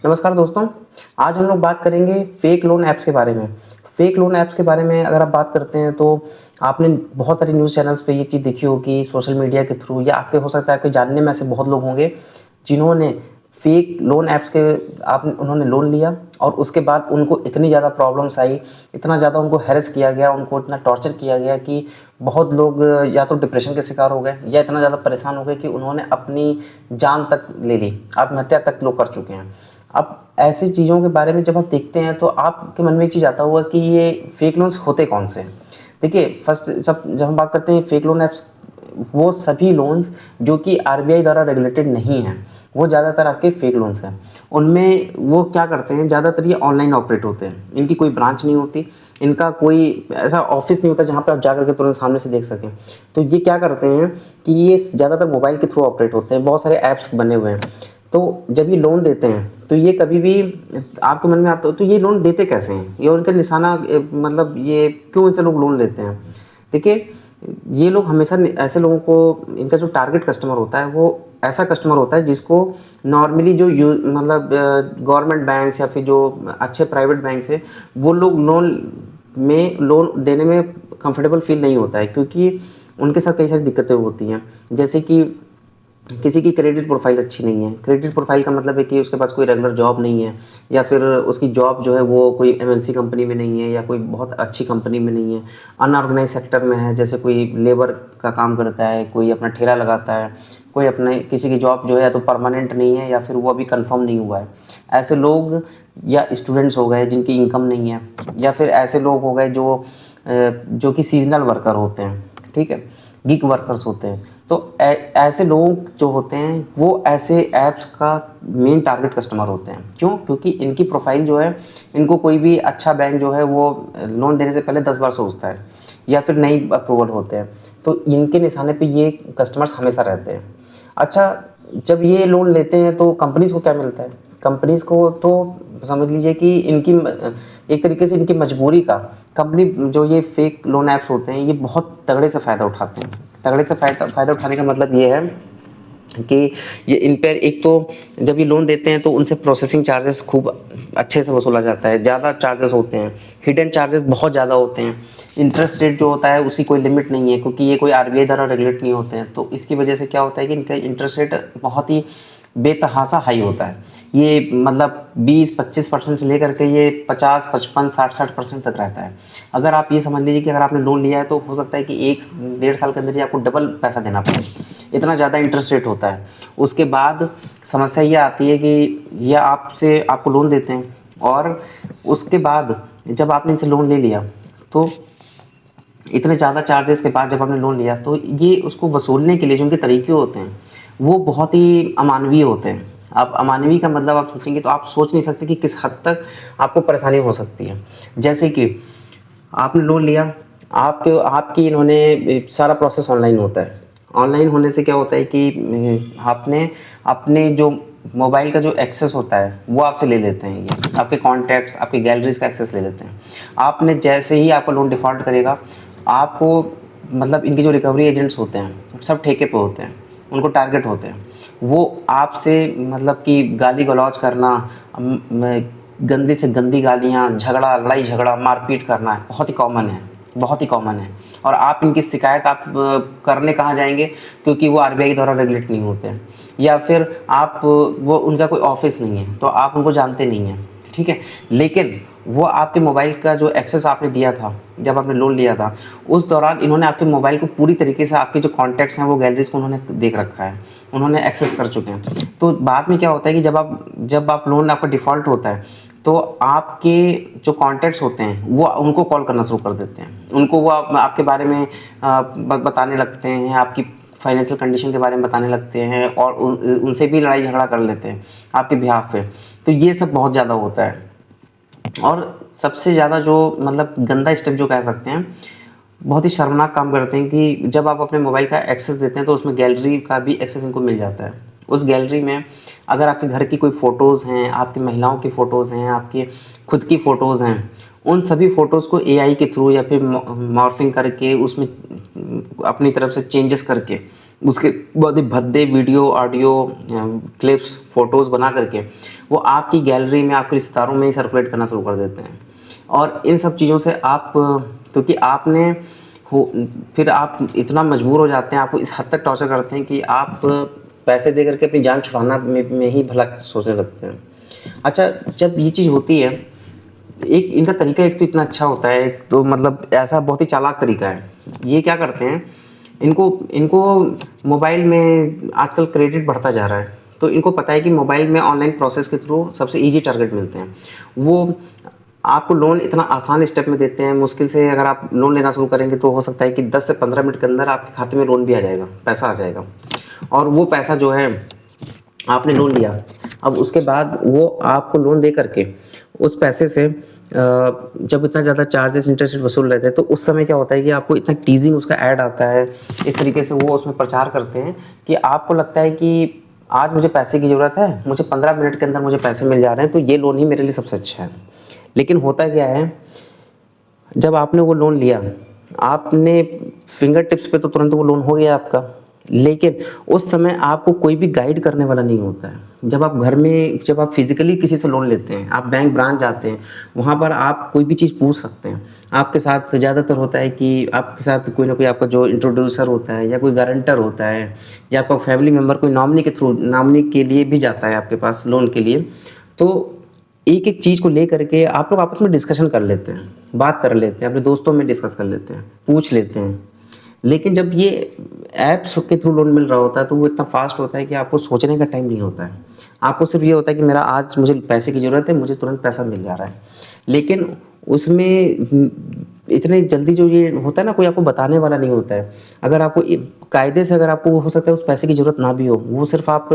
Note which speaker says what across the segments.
Speaker 1: नमस्कार दोस्तों, आज हम लोग बात करेंगे फेक लोन ऐप्स के बारे में। फेक लोन ऐप्स के बारे में अगर आप बात करते हैं तो आपने बहुत सारे न्यूज़ चैनल्स पे ये चीज़ देखी होगी, सोशल मीडिया के थ्रू या आपके हो सकता है आपके जानने में ऐसे बहुत लोग होंगे जिन्होंने फेक लोन ऐप्स के आप उन्होंने लोन लिया और उसके बाद उनको इतनी ज़्यादा प्रॉब्लम्स आई, इतना ज़्यादा उनको हैरेस किया गया, उनको इतना टॉर्चर किया गया कि बहुत लोग या तो डिप्रेशन के शिकार हो गए या इतना ज़्यादा परेशान हो गए कि उन्होंने अपनी जान तक ले ली, आत्महत्या तक लोग कर चुके हैं। अब ऐसी चीज़ों के बारे में जब आप देखते हैं तो आपके मन में एक चीज़ आता होगा कि ये फेक लोन्स होते कौन से हैं? देखिए, फर्स्ट जब हम बात करते हैं फेक लोन ऐप्स, वो सभी लोन्स जो कि आरबीआई द्वारा रेगुलेटेड नहीं हैं, वो ज़्यादातर आपके फेक लोन्स हैं। उनमें वो क्या करते हैं, ज़्यादातर ये ऑनलाइन ऑपरेट होते हैं। इनकी कोई ब्रांच नहीं होती, इनका कोई ऐसा ऑफिस नहीं होता जहाँ पे आप जा करके तुरंत सामने से देख सकें। तो ये क्या करते हैं कि ये ज़्यादातर मोबाइल के थ्रू ऑपरेट होते हैं, बहुत सारे ऐप्स बने हुए हैं। तो जब ये लोन देते हैं तो ये कभी भी आपके मन में आता हो तो ये लोन देते कैसे हैं? ये उनका निशाना मतलब ये क्यों इनसे लोग लोन लेते हैं? देखिए, ये लोग हमेशा ऐसे लोगों को, इनका जो टारगेट कस्टमर होता है वो ऐसा कस्टमर होता है जिसको नॉर्मली जो मतलब गवर्नमेंट बैंक्स या फिर जो अच्छे प्राइवेट बैंक्स है वो लोग लोन देने में कंफर्टेबल फील नहीं होता है, क्योंकि उनके साथ कई सारी दिक्कतें होती हैं। जैसे कि किसी की क्रेडिट प्रोफाइल अच्छी नहीं है। क्रेडिट प्रोफाइल का मतलब है कि उसके पास कोई रेगुलर जॉब नहीं है या फिर उसकी जॉब जो है वो कोई एमएनसी कंपनी में नहीं है या कोई बहुत अच्छी कंपनी में नहीं है, अनऑर्गेनाइज सेक्टर में है, जैसे कोई लेबर का काम करता है, कोई अपना ठेला लगाता है, कोई अपने किसी की जॉब जो है तो परमानेंट नहीं है या फिर वो अभी कंफर्म नहीं हुआ है। ऐसे लोग, या स्टूडेंट्स हो गए जिनकी इनकम नहीं है, या फिर ऐसे लोग हो गए जो कि सीजनल वर्कर होते हैं, ठीक है, गिग वर्कर्स होते हैं। तो ऐसे लोग जो होते हैं वो ऐसे ऐप्स का मेन टारगेट कस्टमर होते हैं। क्यों? क्योंकि इनकी प्रोफाइल जो है, इनको कोई भी अच्छा बैंक जो है वो लोन देने से पहले 10 बार सोचता है या फिर नई अप्रूवल होते हैं। तो इनके निशाने पे ये कस्टमर्स हमेशा रहते हैं। अच्छा, जब ये लोन लेते हैं तो कंपनीज़ को क्या मिलता है? कंपनीज़ को तो समझ लीजिए कि इनकी एक तरीके से इनकी मजबूरी का, कंपनी जो ये फेक लोन ऐप्स होते हैं ये बहुत तगड़े से फ़ायदा उठाते हैं। तगड़े से फ़ायदा उठाने का मतलब ये है कि ये इन पर एक तो जब ये लोन देते हैं तो उनसे प्रोसेसिंग चार्जेस खूब अच्छे से वसूला जाता है, ज़्यादा चार्जेस होते हैं, हिडन चार्जेस बहुत ज़्यादा होते हैं। इंटरेस्ट रेट जो होता है उसकी कोई लिमिट नहीं है, क्योंकि ये कोई आरबीआई द्वारा रेगुलेट नहीं होते हैं। तो इसकी वजह से क्या होता है कि इनका इंटरेस्ट रेट बहुत ही बेतहासा हाई होता है। ये मतलब 20-25% से लेकर के ये 50, 55, 60% तक रहता है। अगर आप ये समझ लीजिए कि अगर आपने लोन लिया है तो हो सकता है कि 1 डेढ़ साल के अंदर ही आपको डबल पैसा देना पड़े, इतना ज़्यादा इंटरेस्ट रेट होता है। उसके बाद समस्या ये आती है कि ये आपको लोन देते हैं और उसके बाद जब आपने इनसे लोन ले लिया तो इतने ज़्यादा चार्जेस के बाद जब आपने लोन लिया तो ये उसको वसूलने के लिए जो उनके तरीके होते हैं वो बहुत ही अमानवीय होते हैं। आप अमानवीय का मतलब आप सोचेंगे तो आप सोच नहीं सकते कि किस हद तक आपको परेशानी हो सकती है। जैसे कि आपने लोन लिया, आपके आपकी इन्होंने सारा प्रोसेस ऑनलाइन होता है। ऑनलाइन होने से क्या होता है कि आपने अपने जो मोबाइल का जो एक्सेस होता है वो आपसे ले लेते हैं, ये आपके कॉन्टैक्ट्स, आपकी गैलरीज का एक्सेस ले लेते हैं। आपने जैसे ही आपका लोन डिफ़ॉल्ट करेगा, आपको मतलब इनके जो रिकवरी एजेंट्स होते हैं सब ठेके पे होते हैं, उनको टारगेट होते हैं। वो आपसे मतलब कि गाली गलौज करना, गंदी से गंदी गालियाँ, झगड़ा, लड़ाई झगड़ा, मारपीट करना है, बहुत ही कॉमन है, बहुत ही कॉमन है। और आप इनकी शिकायत आप करने कहाँ जाएँगे, क्योंकि वो आरबीआई द्वारा रेगुलेट नहीं होते हैं, या फिर आप वो उनका कोई ऑफिस नहीं है तो आप उनको जानते नहीं हैं, ठीक है। लेकिन वो आपके मोबाइल का जो एक्सेस आपने दिया था, जब आपने लोन लिया था, उस दौरान इन्होंने आपके मोबाइल को पूरी तरीके से, आपके जो कॉन्टैक्ट्स हैं वो गैलरीज़ को उन्होंने देख रखा है, उन्होंने एक्सेस कर चुके हैं। तो बाद में क्या होता है कि जब आप लोन आपका डिफ़ॉल्ट होता है तो आपके जो कॉन्टैक्ट्स होते हैं वो उनको कॉल करना शुरू कर देते हैं। उनको वो आपके बारे में बताने लगते हैं, आपकी फाइनेंशियल कंडीशन के बारे में बताने लगते हैं और उनसे भी लड़ाई झगड़ा कर लेते हैं आपके बिहाफ पे। तो ये सब बहुत ज़्यादा होता है। और सबसे ज़्यादा जो मतलब गंदा स्टेप जो कह सकते हैं, बहुत ही शर्मनाक काम करते हैं कि जब आप अपने मोबाइल का एक्सेस देते हैं तो उसमें गैलरी का भी एक्सेस इनको मिल जाता है। उस गैलरी में अगर आपके घर की कोई फ़ोटोज़ हैं, आपकी महिलाओं की फ़ोटोज़ हैं, आपकी खुद की फ़ोटोज़ हैं, उन सभी फ़ोटोज़ को एआई के थ्रू या फिर मॉर्फिंग करके उसमें अपनी तरफ से चेंजेस करके उसके बहुत ही भद्दे वीडियो, ऑडियो, क्लिप्स, फ़ोटोज़ बना करके वो आपकी गैलरी में, आपके रिश्तेदारों में ही सर्कुलेट करना शुरू कर देते हैं। और इन सब चीज़ों से आप, क्योंकि आपने हो, फिर आप इतना मजबूर हो जाते हैं, आपको इस हद तक टॉर्चर करते हैं कि आप पैसे दे करके अपनी जान छुड़ाना में ही भला सोचने लगते हैं। अच्छा, जब ये चीज़ होती है, एक इनका तरीका एक तो इतना अच्छा होता है, एक तो मतलब ऐसा बहुत ही चालाक तरीका है। ये क्या करते हैं, इनको इनको मोबाइल में आजकल क्रेडिट बढ़ता जा रहा है, तो इनको पता है कि मोबाइल में ऑनलाइन प्रोसेस के थ्रू सबसे ईज़ी टारगेट मिलते हैं। वो आपको लोन इतना आसान स्टेप में देते हैं, मुश्किल से अगर आप लोन लेना शुरू करेंगे तो हो सकता है कि 10 से 15 मिनट के अंदर आपके खाते में लोन भी आ जाएगा, पैसा आ जाएगा। और वो पैसा जो है, आपने लोन लिया, अब उसके बाद वो आपको लोन दे करके उस पैसे से जब इतना ज़्यादा चार्जेस, इंटरेस्ट वसूल रहे थे, तो उस समय क्या होता है कि आपको इतना टीजिंग उसका ऐड आता है, इस तरीके से वो उसमें प्रचार करते हैं कि आपको लगता है कि आज मुझे पैसे की ज़रूरत है, मुझे 15 मिनट के अंदर मुझे पैसे मिल जा रहे हैं, तो ये लोन ही मेरे लिए सबसे अच्छा है। लेकिन होता क्या है, जब आपने वो लोन लिया, आपने फिंगर टिप्स पे तो तुरंत वो लोन हो गया आपका, लेकिन उस समय आपको कोई भी गाइड करने वाला नहीं होता है। जब आप घर में, जब आप फिजिकली किसी से लोन लेते हैं, आप बैंक ब्रांच जाते हैं, वहाँ पर आप कोई भी चीज़ पूछ सकते हैं। आपके साथ ज़्यादातर होता है कि आपके साथ कोई ना कोई आपका जो इंट्रोड्यूसर होता है, या कोई गारंटर होता है, या आपका फैमिली मेम्बर कोई नॉमिनी के थ्रू, नॉमिनी के लिए भी जाता है आपके पास लोन के लिए। तो एक-एक चीज़ को लेकर के आप लोग आपस में डिस्कशन कर लेते हैं, बात कर लेते हैं, अपने दोस्तों में डिस्कस कर लेते हैं, पूछ लेते हैं। लेकिन जब ये ऐप्स के थ्रू लोन मिल रहा होता है, तो वो इतना फ़ास्ट होता है कि आपको सोचने का टाइम नहीं होता है। आपको सिर्फ़ ये होता है कि मेरा आज मुझे पैसे की ज़रूरत है, मुझे तुरंत पैसा मिल जा रहा है। लेकिन उसमें इतने जल्दी जो ये होता है ना, कोई आपको बताने वाला नहीं होता है। अगर आपको कायदे से, अगर आपको हो सकता है उस पैसे की ज़रूरत ना भी हो, वो सिर्फ़ आप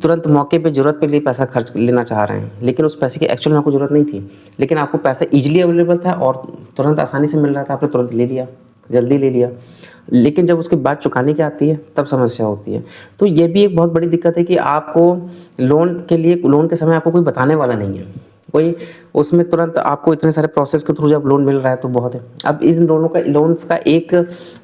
Speaker 1: तुरंत मौके पे ज़रूरत पे लिए पैसा खर्च लेना चाह रहे हैं, लेकिन उस पैसे की एक्चुअल में आपको ज़रूरत नहीं थी। लेकिन आपको पैसा ईज़िली अवेलेबल था और तुरंत आसानी से मिल रहा था, आपने तुरंत ले लिया, जल्दी ले लिया। लेकिन जब उसके बाद चुकाने की आती है, तब समस्या होती है। तो ये भी एक बहुत बड़ी दिक्कत है कि आपको लोन के लिए, लोन के समय आपको कोई बताने वाला नहीं है। कोई उसमें तुरंत आपको इतने सारे प्रोसेस के थ्रू जब लोन मिल रहा है तो बहुत है। अब इन लोन्स का एक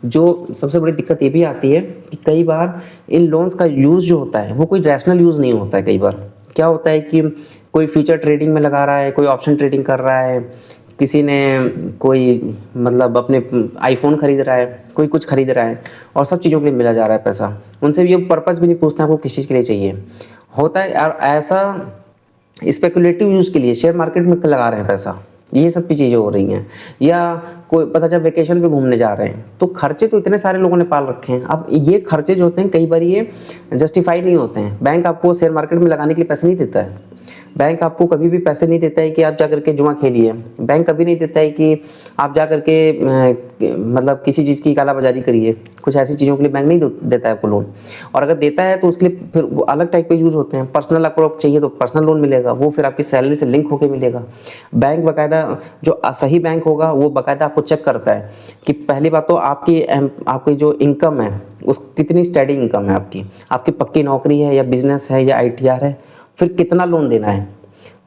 Speaker 1: जो सबसे बड़ी दिक्कत ये भी आती है कि कई बार इन लोन्स का यूज़ जो होता है वो कोई रैशनल यूज़ नहीं होता है। कई बार क्या होता है कि कोई फ्यूचर ट्रेडिंग में लगा रहा है, कोई ऑप्शन ट्रेडिंग कर रहा है, किसी ने कोई मतलब अपने आईफ़ोन खरीद रहा है, कोई कुछ खरीद रहा है, और सब चीज़ों के लिए मिला जा रहा है पैसा। उनसे ये पर्पज़ भी नहीं पूछते आपको किस चीज़ के लिए चाहिए। होता है और ऐसा स्पेकुलेटिव यूज़ के लिए शेयर मार्केट में लगा रहे हैं पैसा, ये सब भी चीज़ें हो रही हैं। या कोई पता चला वेकेशन पे घूमने जा रहे हैं, तो खर्चे तो इतने सारे लोगों ने पाल रखे हैं। अब ये खर्चे जो होते हैं कई बार ये जस्टिफाई नहीं होते हैं। बैंक आपको शेयर मार्केट में लगाने के लिए पैसे नहीं देता है। बैंक आपको कभी भी पैसे नहीं देता है कि आप जाकर के जुआ खेलिए। बैंक कभी नहीं देता है कि आप जाकर के मतलब किसी चीज़ की कालाबाज़ारी करिए। कुछ ऐसी चीज़ों के लिए बैंक नहीं देता है आपको लोन। और अगर देता है तो उसके लिए फिर वो अलग टाइप के यूज़ होते हैं। पर्सनल आपको चाहिए तो पर्सनल लोन मिलेगा, वो फिर आपकी सैलरी से लिंक होके मिलेगा। बैंक बाकायदा, जो सही बैंक होगा वो बाकायदा आपको चेक करता है कि पहली बात तो आपकी जो इनकम है उस कितनी स्टेडी इनकम है आपकी पक्की नौकरी है या बिज़नेस है या आईटीआर है। फिर कितना लोन देना है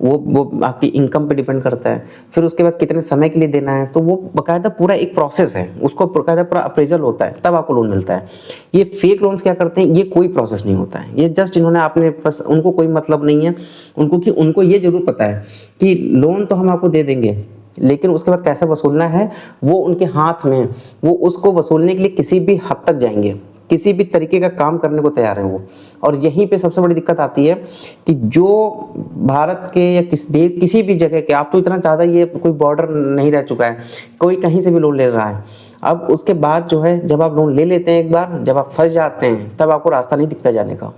Speaker 1: वो आपकी इनकम पे डिपेंड करता है। फिर उसके बाद कितने समय के लिए देना है, तो वो बाकायदा पूरा एक प्रोसेस है, उसको बाकायदा पूरा अप्रेजल होता है, तब आपको लोन मिलता है। ये फेक लोन्स क्या करते हैं, ये कोई प्रोसेस नहीं होता है, ये जस्ट इन्होंने आपने बस, उनको कोई मतलब नहीं है उनको ये जरूर पता है कि लोन तो हम आपको दे देंगे, लेकिन उसके बाद कैसे वसूलना है वो उनके हाथ में। वो उसको वसूलने के लिए किसी भी हद तक जाएंगे, किसी भी तरीके का काम करने को तैयार हैं वो। और यहीं पे सबसे बड़ी दिक्कत आती है कि जो भारत के या किसी भी जगह के, आप तो इतना ज़्यादा ये कोई बॉर्डर नहीं रह चुका है, कोई कहीं से भी लोन ले रहा है। अब उसके बाद जो है, जब आप लोन ले लेते हैं एक बार, जब आप फंस जाते हैं तब आपको रास्ता नहीं दिखता जाने का।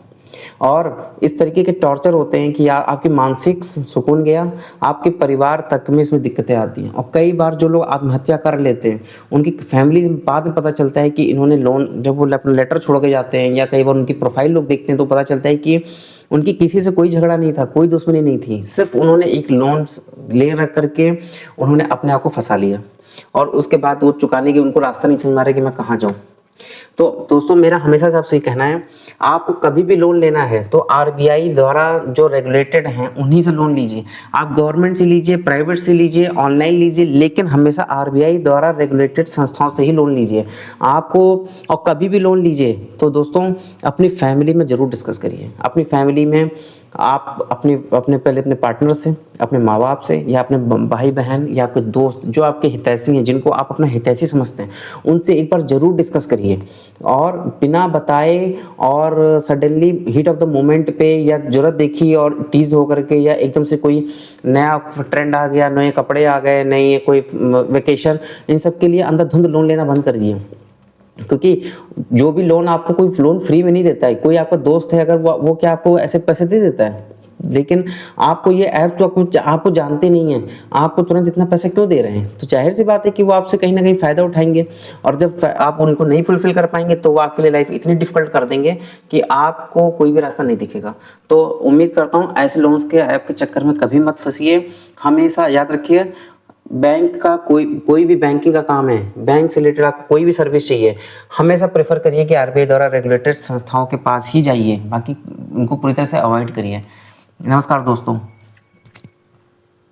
Speaker 1: और इस तरीके के टॉर्चर होते हैं कि आपकी मानसिक सुकून गया, आपके परिवार तक में इसमें दिक्कतें आती हैं। और कई बार जो लोग आत्महत्या कर लेते हैं, उनकी फैमिली बाद में पता चलता है कि इन्होंने लोन, जब वो अपना लेटर छोड़ के जाते हैं या कई बार उनकी प्रोफाइल लोग देखते हैं तो पता चलता है कि उनकी किसी से कोई झगड़ा नहीं था, कोई दुश्मनी नहीं थी, सिर्फ उन्होंने एक लोन ले रख करके उन्होंने अपने आप को फंसा लिया। और उसके बाद वो चुकाने की उनको रास्ता नहीं समझ में आ रहा कि मैं कहाँ जाऊँ। तो दोस्तों मेरा हमेशा से आपसे ये कहना है, आपको कभी भी लोन लेना है तो आरबीआई द्वारा जो रेगुलेटेड हैं उन्हीं से लोन लीजिए। आप गवर्नमेंट से लीजिए, प्राइवेट से लीजिए, ऑनलाइन लीजिए, लेकिन हमेशा आरबीआई द्वारा रेगुलेटेड संस्थाओं से ही लोन लीजिए। आपको और कभी भी लोन लीजिए तो दोस्तों अपनी फैमिली में ज़रूर डिस्कस करिए। अपनी फैमिली में आप अपने अपने पहले अपने पार्टनर से, अपने माँ-बाप से या अपने भाई-बहन या आपके दोस्त जो आपके हितैषी हैं, जिनको आप अपना हितैषी समझते हैं, उनसे एक बार ज़रूर डिस्कस करिए। और बिना बताए और suddenly heat of the moment पे या ज़रूरत देखी और टीज़ होकर के या एकदम से कोई नया ट्रेंड आ गया, नए कपड़े आ गए, नई कोई वेकेशन, इन सब के लिए अंधाधुंध लोन लेना बंद कर दिए। क्योंकि जो भी लोन आपको कोई लोन फ्री में नहीं देता है। कोई आपका दोस्त है अगर वो क्या आपको ऐसे पैसे दे देता है? लेकिन आपको ये ऐप तो आपको जानते नहीं हैं, आपको तुरंत इतना पैसा क्यों दे रहे हैं? तो ज़ाहिर-सी बात है कि वो आपसे कहीं न कहीं फ़ायदा उठाएँगे और जब आप उनको नहीं फुलफ़िल कर पाएँगे तो वो आपके लिए लाइफ़ इतनी डिफ़िकल्ट कर देंगे कि आपको कोई भी रास्ता नहीं दिखेगा। तो उम्मीद करता हूँ ऐसे लोन्स के ऐप के चक्कर में कभी मत फँसिए। हमेशा याद रखिए, बैंक का कोई भी बैंकिंग का काम है, बैंक से रिलेटेड आपको कोई भी सर्विस चाहिए, हमेशा प्रेफ़र करिए कि आरबीआई द्वारा रेगुलेटेड संस्थाओं के पास ही जाइए, बाकी उनको पूरी तरह से अवॉइड करिए। नमस्कार दोस्तों।